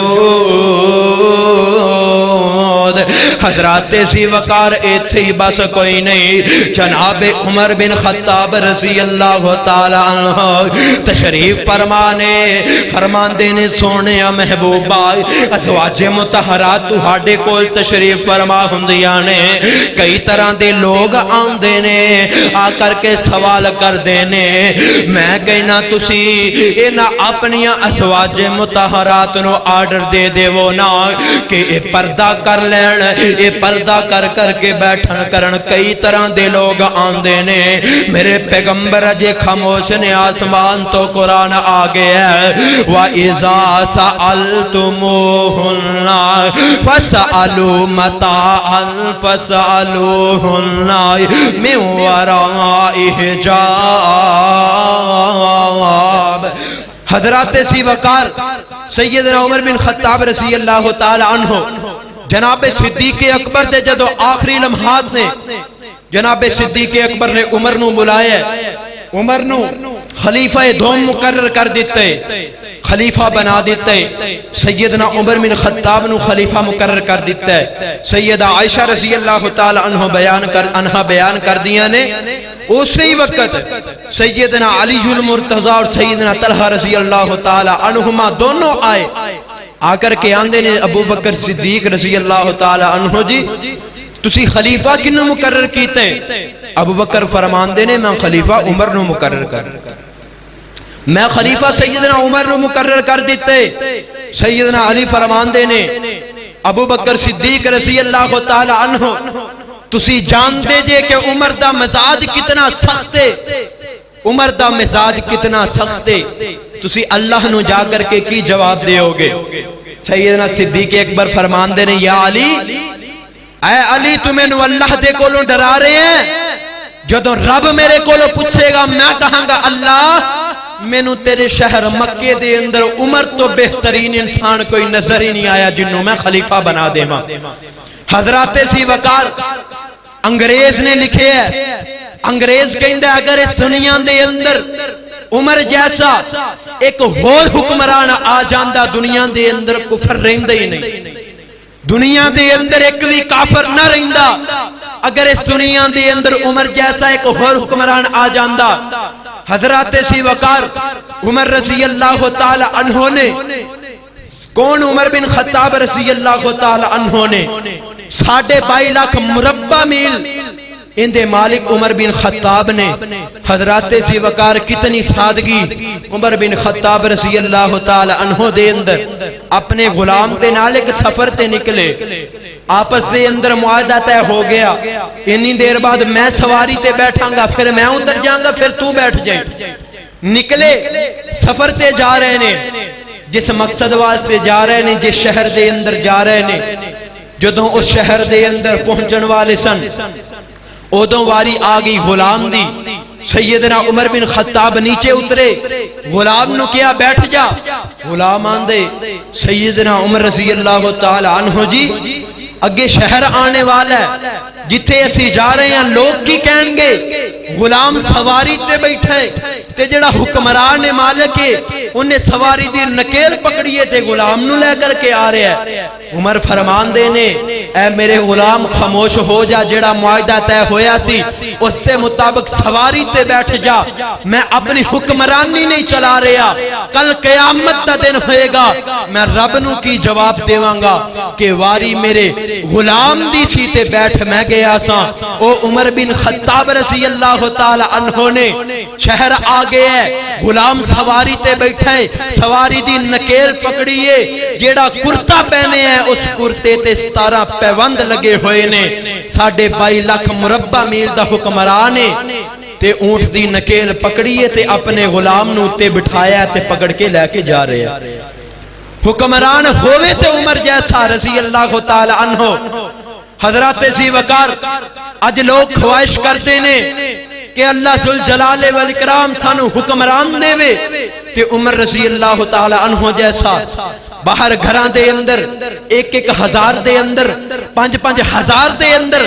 B: حضرات ذی وقار ایتھی بس کوئی نہیں، جناب عمر بن خطاب رضی اللہ تعالیٰ عنہ تشریف فرماندے نے سونیا محبوبہ ازواج مطہرات تہاڈے کول تشریف فرما ہوندیاں نے کئی طرح دے لوگ آندے نے آ کر کے سوال کر دینے میں کہنا تسی اینا اپنی ازواج مطہرات نو آرڈر دے دے وہ نا کہ اے پردہ کر لین اے پردہ کر کر کے بیٹھن کرن کئی طرح دے لوگ آندے نے میرے پیغمبر جے خاموش نے آسمان تو قرآن آگے ہے وَإِذَا سَأَلْتُمُوهُنَّ فَسَأَلُوا مَتَاعًا فَسَأَلُوهُنَّ مِن وَرَاءِ حِجَابٍ۔ حضرات سی وقار سیدنا عمر بن خطاب رضی اللہ تعالی عنہ جناب صدیق اکبر دے جدو آخری لمحات نے جناب صدیق اکبر نے عمر نو بلایا عمر نو خلیفہ دوم مقرر کر دیتے خلیفہ بنا دیتے سیدنا عمر بن خطاب نو خلیفہ مقرر کر دیتے سیدہ عائشہ رضی اللہ تعالی عنہ بیان کر دیا نے اسی وقت سیدنا علی المرتضی اور سیدنا طلحہ رضی اللہ تعالی عنہما دونوں آئے آ کر کے آندے نے ابو بکر صدیق رضی اللہ تعالی عنہ جی تسی خلیفہ کنو مقرر کیتے ابو بکر فرمان دینے میں خلیفہ عمر نو مقرر کر میں خلیفہ سیدنا عمر نو مقرر کر دیتے سیدنا علی فرمان دینے ابو بکر صدیق رضی اللہ تعالی عنہ تسی جان دے جے کہ عمر دا مزاج کتنا سختے عمر دا مزاج کتنا سختے تسی اللہ نو جا کر کے کی جواب دے ہوگے سیدنا صدیق اکبر فرمان دینے یا علی اے علی تمہیں نو اللہ دے کولوں ڈرا رہے ہیں؟ جدو رب میرے کولوں پوچھے گا میں کہاں گا اللہ میں نو تیرے شہر مکے دے اندر عمر تو بہترین انسان کوئی نظر ہی نہیں آیا جنہوں میں خلیفہ بنا دے ماں۔ حضرات سی وقار انگریز نے لکھے ہے، انگریز کہندہ اگر اس دنیا دے اندر عمر جیسا ایک اور حکمران آ جاندہ دنیا دے اندر کفر رہندہ ہی نہیں، دنیا دے اندر ایک بھی کافر نہ رہندہ، اگر اس دنیا دے اندر عمر جیسا ایک اور حکمران آ جاندہ۔ حضرات سی وقار عمر رضی اللہ تعالی عنہ نے، کون عمر بن خطاب رضی اللہ تعالی عنہ نے 22.5 لاکھ مربع میل اندے مالک عمر بن خطاب نے۔ حضرات سی وقار کتنی سادگی عمر بن خطاب رضی اللہ تعالی عنہ دے اندر اپنے غلام دے نال ایک سفر تے نکلے، آپس دے اندر معاہدہ طے ہو گیا، اتنی دیر بعد میں سواری تے بیٹھاں گا، پھر میں اتر جاؤں گا، پھر تو بیٹھ جائیں۔ نکلے سفر تے جا رہے نے، جس مقصد واسطے جا رہے نے، جس شہر دے اندر جا رہے نے، جدوں اس شہر دے اندر پہنچن والے سن ادوں واری آگئی غلام دی۔ سیدنا عمر بن خطاب نیچے اترے، غلام نو کیا بیٹھ جا، غلام آندے سیدنا عمر رضی اللہ تعالی عنہ جی اگے شہر آنے والا ہے، جتھے اسی جا رہے ہیں لوگ کی کہیں گے؟ غلام سواری تے بیٹھے تے جڑا حکمران مالک ہے انہیں سواری دی نکیل پکڑیے تے غلام نو لے کر کے آ رہے ہیں۔ عمر فرمان دینے اے میرے غلام خاموش ہو جا، جڑا معاہدہ طے ہویا سی اس تے مطابق سواری تے بیٹھ جا، میں اپنی حکمرانی نہیں چلا رہا، کل قیامت دا دن ہوئے گا میں رب نو کی جواب دیواں گا کہ واری میرے غلام دی سی تے بیٹھ میں گیا سا۔ او عمر بن خطاب رضی اللہ تعالی عنہ نے شہر آگے ہے، غلام سواری تے بیٹھے، سواری دی نکیل پکڑیے، جیڑا کرتا پہنے ہیں اس کرتے تے 17 پیوند لگے ہوئے نے، 22.5 لاکھ مربع میل دا حکمرانے تے اونٹ دی نکیل پکڑیے تے اپنے غلام نو تے بٹھایا تے پکڑ کے لے کے جا رہے ہیں۔ حکمران ہوئے تے عمر جیسا رضی اللہ تعالی عنہ۔ حضرات سی وقار اج لوگ خواہش کرتے نے کہ اللہ ذوالجلال والاکرام سانو حکمران دے وے تے عمر رضی اللہ تعالی عنہ جیسا باہر گھران دے اندر 1-1 ہزار دے اندر 5-5 ہزار دے اندر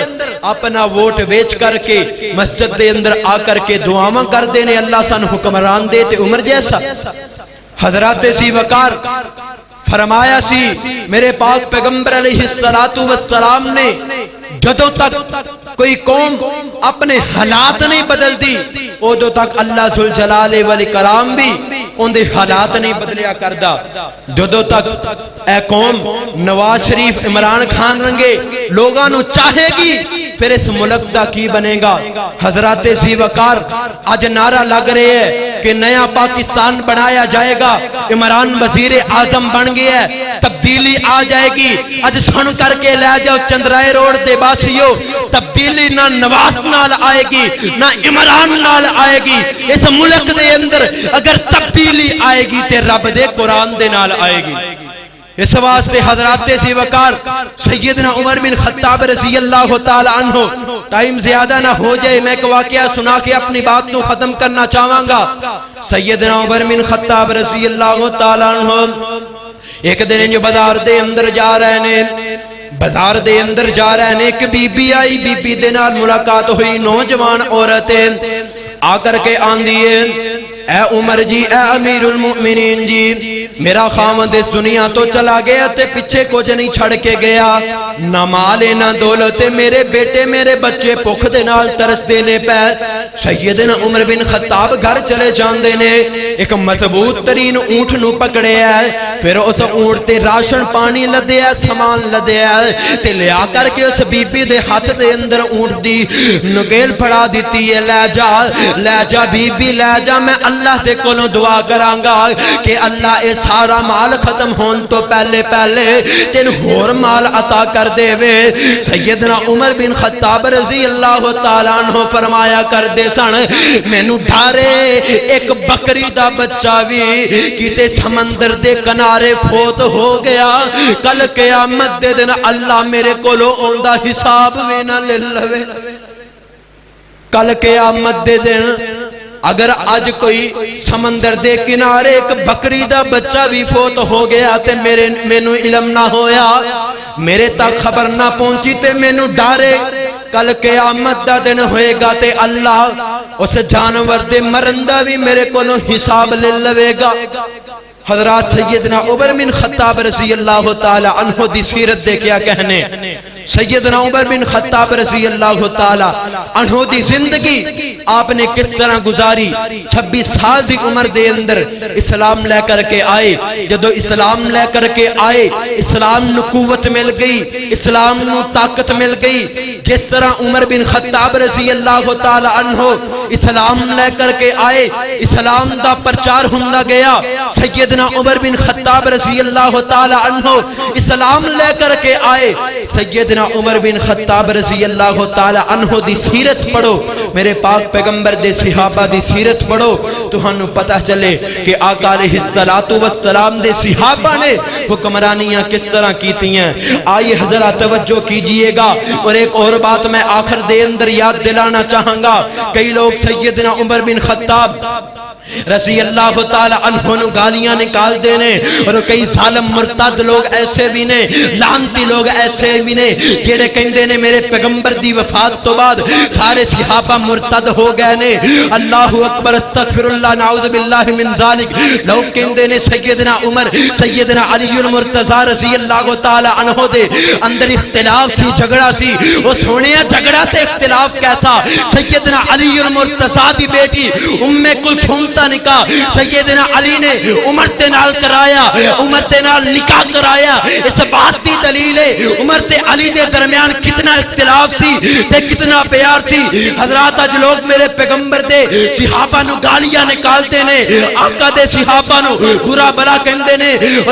B: اپنا ووٹ ویچ کر کے مسجد دے اندر آ کر کے دعاواں کر دینے اللہ سانو حکمران دے تے عمر جیسا۔ حضرات سی وقار فرمایا سی میرے پاک پیغمبر علیہ السلام نے جدوں تک کوئی قوم اپنے حالات نہیں بدل دی ادوں تک اللہ ذوالجلال والاکرام بھی ان دے حالات نہیں بدلیا کردا۔ جدوں تک اے قوم نواز شریف عمران خان رنگے لوگاں نو چاہے گی پھر اس ملک دا کی بنے گا۔ حضرات سی وقار آج نعرہ لگ رہے ہیں کہ نیا پاکستان بنایا جائے گا، عمران وزیر اعظم بن گیا ہے، تبدیلی آ جائے گی۔ آج سن کر کے لے جاؤ چندرائے روڈ دے باسیو، تبدیلی نہ نواز نال آئے گی نہ عمران نال آئے گی، اس ملک دے اندر اگر تبدیلی آئے گی تے رب دے قرآن دے نال آئے گی۔ اس واسطے حضرات سی وقار سیدنا عمر بن خطاب رضی اللہ تعالی عنہ، ٹائم زیادہ نہ ہو جائے میں ایک واقعہ سنا کے اپنی بات کو ختم کرنا چاہواں گا۔ سیدنا عمر بن خطاب رضی اللہ تعالی عنہ ایک دن جو بازار دے اندر جا رہے نے، بازار دے اندر جا رہے نے، ایک بی بی آئی، بی بی دے نال ملاقات ہوئی، نوجوان عورتیں آ کر کے آندیے اے عمر جی، اے امیر المؤمنین جی، میرا خاوند اس دنیا تو چلا گیا تے پیچھے کچھ نہیں چھڑ کے گیا، نہ مال نہ دولت، میرے بیٹے میرے بچے بھوک دے نال ترس دینے پہ۔ سیدنا عمر بن خطاب گھر چلے جاندے نے، ایک مضبوط ترین اونٹ نو پکڑے ہے، پھر اس اونٹ تے راشن پانی لدے ہے، سامان لدے ہے تے لیا کر کے اس بی بی دے ہاتھ دے اندر اونٹ دی نگیل پڑا دیتی ہے، لے جا بی بی لے جا، میں اللہ دے کولوں دعا کرانگا کہ اللہ اے سارا مال ختم ہون تو پہلے تین ہور مال عطا کر دے وے۔ سیدنا عمر بن خطاب رضی اللہ تعالیٰ عنہ فرمایا کر دے سن مینوں ڈھارے ایک بکری دا بچہ بھی کیتے سمندر دے کنارے فوت ہو گیا، کل قیامت دے دن اللہ میرے کولوں اوندا حساب وی نہ لے لوے۔ کل قیامت دے دن اگر آج کوئی سمندر دے کنارے ایک بکری دا بچہ بھی فوت ہو گیا تے مینوں علم نہ ہویا، میرے تک خبر نہ پہنچی تے مینوں ڈارے کل قیامت دا دن ہوئے گا تے اللہ اس جانور دے مرندہ بھی میرے کولوں حساب لے لوے گا۔ حضرات سیدنا عمر بن خطاب رضی اللہ تعالی عنہ دی سیرت دے کیا کہنے، سیدنا عمر بن خطاب رضی اللہ تعالی عنہ دی زندگی آپ نے کس طرح گزاری۔ 26 سال دی عمر دے اندر اسلام لے کر کے آئے، جدو اسلام لے کر کے آئے اسلام نو قوت مل گئی، اسلام نو طاقت مل گئی۔ جس طرح عمر بن خطاب رضی اللہ تعالی عنہ اسلام لے کر کے آئے، اسلام دا پرچار ہوندا گیا۔ سیدنا عمر بن خطاب رضی اللہ تعالی عنہ اسلام لے کر کے آئے، سیدنا عمر بن خطاب رضی اللہ تعالی عنہ دی سیرت پڑھو، میرے پاک پیغمبر دے صحابہ دی سیرت پڑھو تو ہنو پتہ چلے کہ آقا علیہ السلام دے صحابہ نے حکمرانیاں کس طرح کیتی ہیں۔ آئیے حضرات توجہ کیجئے گا، اور ایک اور بات میں آخر دے اندر یاد دلانا چاہاں گا۔ کئی لوگ سیدنا عمر بن خطاب رضی اللہ تعالی عنہ نو گالیاں نکال دینے، اور کئی ظالم مرتد لوگ ایسے بھی نے، لعنتی لوگ ایسے بھی نے جیڑے کہندے نے میرے پیغمبر دی وفات تو بعد سارے صحابہ مرتد ہو گئے نے۔ اللہ اکبر، استغفر اللہ، نعوذ باللہ من ذالک۔ لوگ کہندے نے سیدنا عمر سیدنا علی المرتضی رضی اللہ تعالی عنہ دے اندر اختلاف سی، جھگڑا سی۔ وہ سونیا جھگڑا تے اختلاف کیسا؟ سیدنا علی المرتضی دی بیٹی ام کلثوم نکاح سیدنا علی نے عمر تے نال کرایا، عمر تے نال نکاح کرایا۔ اس بات دی دلیل ہے عمر تے علی دے درمیان کتنا اختلاف سی تے کتنا پیار سی۔ حضرات آج لوگ میرے پیغمبر دے صحابہ نو گالیاں نکالتے نے، آقا دے صحابہ نو برا بلا کہندے نے۔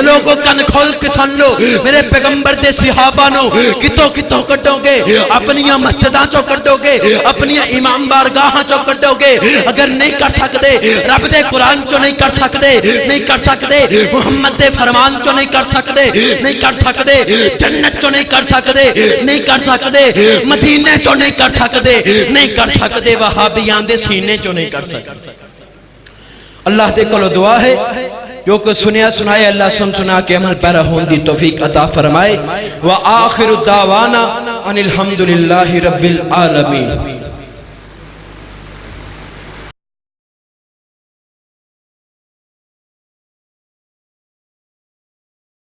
B: لوگوں کن کھول کے سن لو، میرے پیغمبر دے صحابہ نو کتوں کتوں کٹو گے، اپنیاں مسجداں چو کٹو گے، اپنیاں امام بارگاہاں چو کٹو گے۔ اگر نہیں کر سکتے رب دے قرآن چو نہیں کر سکتے، نہیں کر سکتے محمد دے فرمان چو نہیں کر سکتے، نہیں کر سکتے جنت چو نہیں کر سکتے، نہیں کر سکتے مدینے چو نہیں کر سکتے، نہیں کر سکتے وہابیان دے سینے چو نہیں کر سکتے۔ اللہ دے کلو دعا ہے جو کہ سنیا سنائے اللہ سنا کے عمل پیرا ہون دی توفیق عطا فرمائے۔ وآخر الدعوانا ان الحمدللہ رب العالمین۔